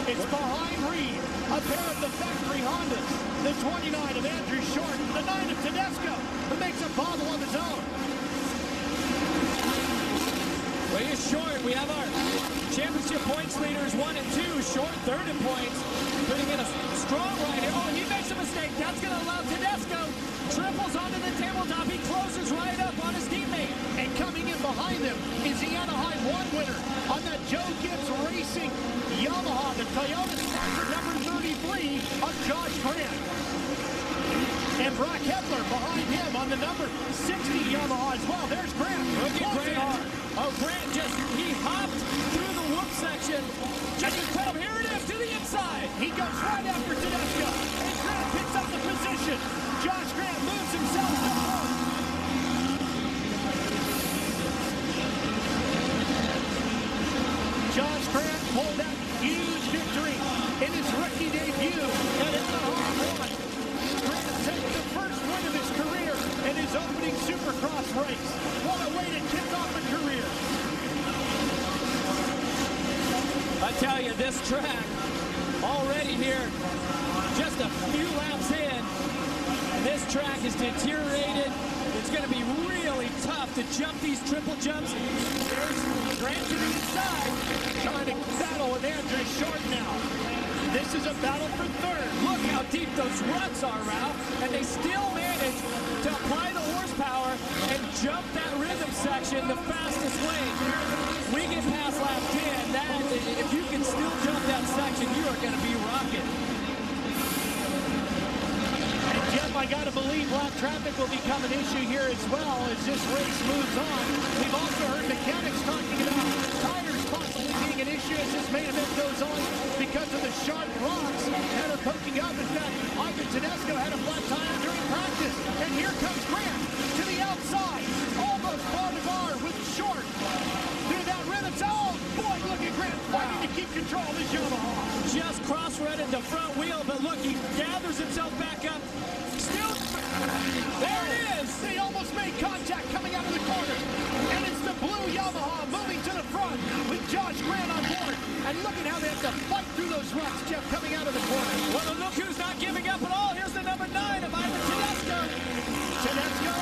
It's behind Reed. A pair of the factory Hondas. The 29 of Andrew Short. The 9 of Tedesco, who makes a bobble of his own. Well, he's Short. We have our championship points leaders 1 and 2. Short third in points. Putting in a strong right here. Oh, he makes a mistake. That's going to allow Tedesco. Triples onto the tabletop. He closes right up on his teammate. And coming in behind him is the Anaheim 1 winner on that Joe Gibbs Racing Yamaha, the Toyota Starter number 33 of Josh Grant. And Brock Hepler behind him on the number 60 Yamaha as well. There's Grant. Look at Grant. Oh, Grant he hopped through the whoop section. Just incredible. Here it is to the inside. He goes right after Tedesco. And Grant picks up the position. Josh Grant moves himself to front. Josh Grant pulled that huge victory in his rookie debut at Anaheim 1. Grant takes the first win of his career in his opening Supercross race. What a way to kick off a career. I tell you, this track already here, just a few laps in, this track is deteriorated. It's going to be really tough to jump these triple jumps. There's Grant to the inside, trying to battle with Andrew Short now. This is a battle for third. Look how deep those ruts are, Ralph. And they still manage to apply the horsepower and jump that rhythm section the fastest way. We get past lap 10. If you can still jump that section, you are going to be rocking. And Jeff, I got to believe lap traffic will become an issue here as well as this race moves on. We've also heard mechanics talking about tires possibly being an issue as this main event goes on because of the sharp rocks that are poking up. In fact, Ivan Tedesco had a flat tire during practice. And here comes Grant to the outside. Almost bar to bar with Short. Through that rhythm. Oh, boy, look at Grant fighting to keep control of his Yamaha. Just cross-threaded the front wheel, but look, he gathers himself back up. Still, there it is. They almost made contact coming out of the corner. And it's the blue Yamaha moving to the front with Josh Grant on board. And look at how they have to fight through those ruts, Jeff, coming out of the corner. Well, look who's not giving up at all. Here's the number 9 of Ivan Tedesco. Tedesco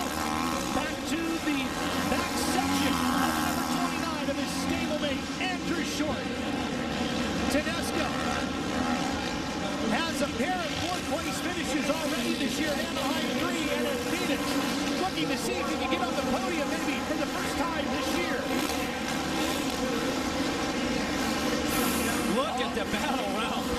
back to the back section of number 29 of his stablemate, Andrew Short. Tedesco has a pair of fourth-place finishes already this year at Anaheim 3 and at Phoenix. Looking to see if he can get on the podium maybe for the first time this year. Look at the battle, Ralph.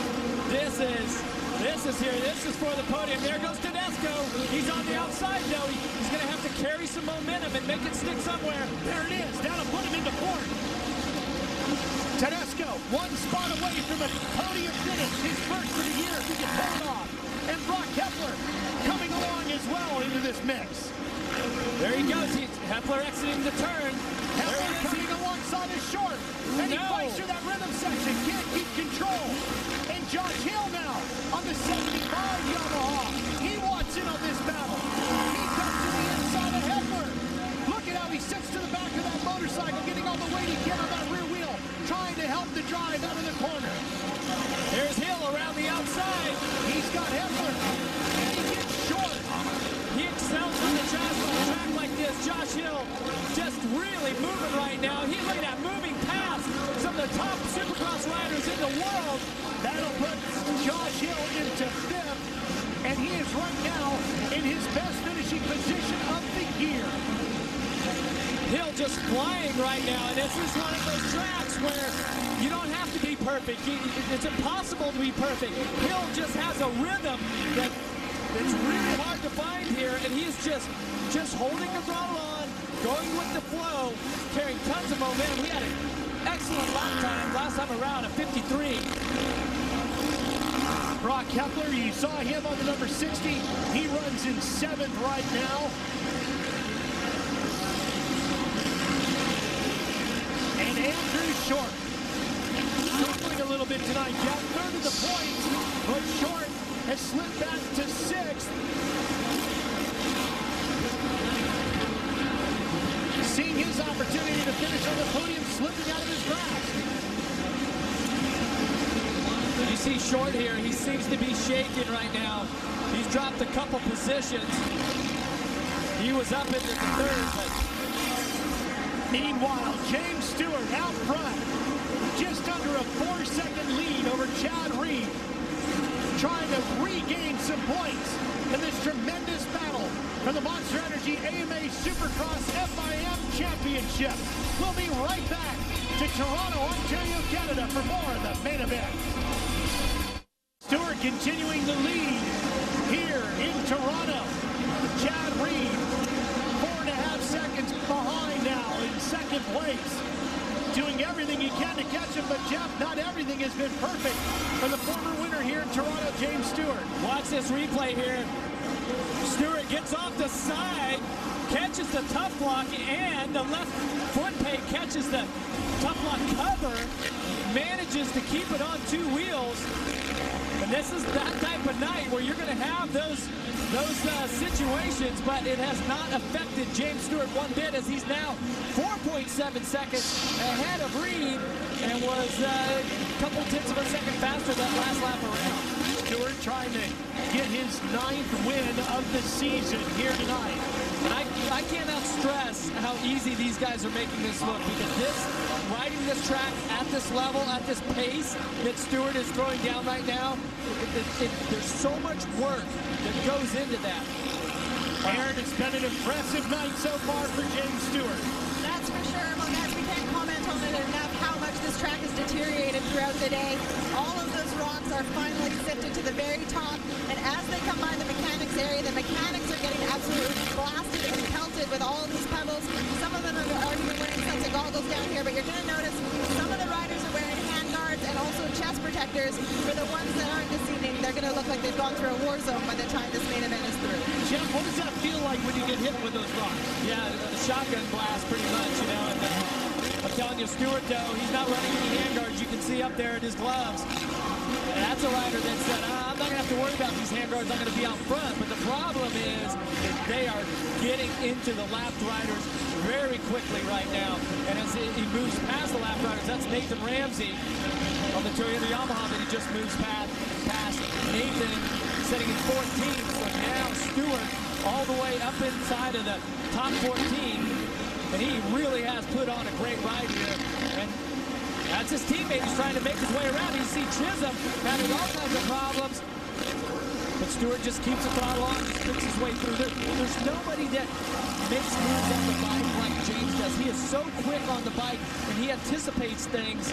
This is here. This is for the podium. There goes Tedesco. He's on the outside, though. He's going to have to carry some momentum and make it stick somewhere. There it is. That'll put him into fourth. Tedesco, one spot away from a podium finish. His first for the year. He can pull it off. And Brock Hepler coming along as well into this mix. There he goes. Hepler exiting the turn. Hepler coming alongside his Short. And he fights through that rhythm section. Can't keep control. And Josh Hill now on the 75 Yamaha. He wants in on this battle. He comes to the inside of Hepler. Look at how he sits to the back of that motorcycle, getting all the weight he can on that rear wheel, trying to help the drive out of the corner. There's Hill around the outside. He's got Hepler. And he gets Short. He excels on the track like this. Josh Hill just really moving right now. Look at that, moving past some of the top Supercross riders in the world. That'll put Josh Hill into fifth. And he is right now in his best finishing position of the year. Hill just flying right now, and this is one of those tracks where you don't have to be perfect. It's impossible to be perfect. Hill just has a rhythm that's really hard to find here, and he's just holding the throttle on, going with the flow, carrying tons of momentum. He had an excellent lap time last time around at 53. Brock Hepler, you saw him on the number 60. He runs in 7th right now. And Andrew Short struggling a little bit tonight. Got third of the points, but Short has slipped back to 6th. Seeing his opportunity to finish on the podium slipping out of his grasp. see Short here. He seems to be shaking right now. He's dropped a couple positions. He was up into the third, but meanwhile, James Stewart out front, just under a 4-second lead over Chad Reed, trying to regain some points in this tremendous battle for the Monster Energy AMA Supercross FIM Championship. We'll be right back to Toronto, Ontario, Canada for more of the main event. Stewart continuing the lead here in Toronto. Chad Reed, 4.5 seconds behind now in second place. Doing everything he can to catch him, but Jeff, not everything has been perfect for the former winner here in Toronto, James Stewart. Watch this replay here. Stewart gets off the side, catches the tough block, and the left foot peg catches the tough block cover, manages to keep it on two wheels. And this is that type of night where you're going to have those situations, but it has not affected James Stewart one bit, as he's now 4.7 seconds ahead of Reed and was a couple tenths of a second faster that last lap around. Stewart trying to get his 9th win of the season here tonight. And I cannot stress how easy these guys are making this look, because riding this track at this level, at this pace that Stewart is throwing down right now, there's so much work that goes into that. Aaron, it's been an impressive night so far for James Stewart. That's for sure. Well, guys, we can't comment on it enough how much this track has deteriorated throughout the day. All of those rocks are finally sifted to the very top, and as they come by the mechanics area, the mechanics are getting absolutely blasted and pelted with all of these pebbles. Some of them have already been wearing sets of goggles down here, but you're going to notice some of the riders are wearing hand guards and also chest protectors. For the ones that aren't this evening, they're going to look like they've gone through a war zone by the time this main event is through. Jeff, what does that feel like when you get hit with those rocks? Yeah, a shotgun blast pretty much, you know. And, I'm telling you, Stewart, though, he's not running any hand guards. You can see up there in his gloves. And that's a rider that said, I'm not going to have to worry about these hand guards. I'm going to be out front. But the problem is that they are getting into the lapped riders very quickly right now. And as he moves past the lapped riders, that's Nathan Ramsey on the Toyota Yamaha that he just moves past. Nathan sitting in 14th. So now Stewart all the way up inside of the top 14. And he really has put on a great ride here. And that's his teammate. He's trying to make his way around. You see Chisholm having all kinds of problems. But Stewart just keeps the throttle on, just picks his way through. There's nobody that makes moves on the bike like James does. He is so quick on the bike, and he anticipates things.